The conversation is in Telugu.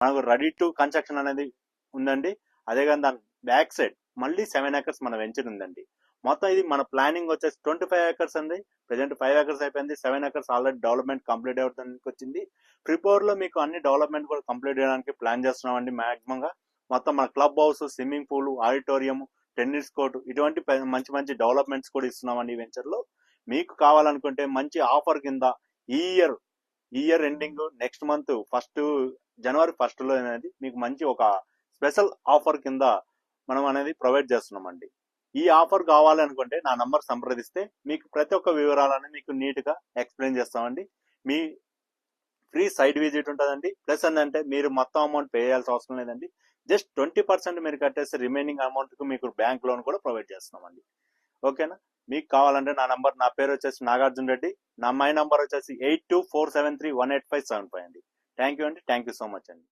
మనకు రెడీ టు కన్స్ట్రక్షన్ అనేది ఉందండి. అదే కానీ దాని బ్యాక్ సైడ్ మళ్ళీ 7 ఎకర్స్ మన వెంచర్ ఉందండి. మొత్తం ఇది మన ప్లానింగ్ వచ్చేసి 25 ఎకర్స్ అండి. ప్రెసెంట్ 5 ఎకర్స్ అయిపోయింది. 7 ఎకర్స్ ఆల్రెడీ డెవలప్మెంట్ కంప్లీట్ అవ్వడానికి వచ్చింది. ప్రిపోర్ లో మీకు అన్ని డెవలప్మెంట్ కూడా కంప్లీట్ చేయడానికి ప్లాన్ చేస్తున్నామండి. మాక్సిమం గా మొత్తం మన club house, swimming pool, auditorium, tennis court ఇటువంటి మంచి మంచి డెవలప్మెంట్స్ కూడా ఇస్తున్నామండి ఈ వెంచర్ లో. మీకు కావాలనుకుంటే మంచి ఆఫర్ కింద ఈ ఇయర్ ఎండింగ్ నెక్స్ట్ మంత్ జనవరి 1 లో అనేది మీకు మంచి ఒక స్పెషల్ ఆఫర్ కింద మనం అనేది ప్రొవైడ్ చేస్తున్నామండి. ఈ ఆఫర్ కావాలనుకుంటే నా నంబర్ సంప్రదిస్తే మీకు ప్రతి ఒక్క వివరాలను మీకు నీట్ గా ఎక్స్ప్లెయిన్ చేస్తామండి. మీ ఫ్రీ సైట్ విజిట్ ఉంటుందండి. ప్లస్ ఏంటంటే మీరు మొత్తం అమౌంట్ పే చేయాల్సిన అవసరం లేదండి. జస్ట్ 20% మీరు కట్టేస్తే రిమైనింగ్ అమౌంట్ కు మీకు బ్యాంక్ లోన్ కూడా ప్రొవైడ్ చేస్తున్నామండి. ఓకేనా? మీకు కావాలంటే నా పేరు వచ్చేసి నాగార్జున రెడ్డి. మై నంబర్ వచ్చేసి 8247318575 అండి. థ్యాంక్ యూ సో మచ్ అండి.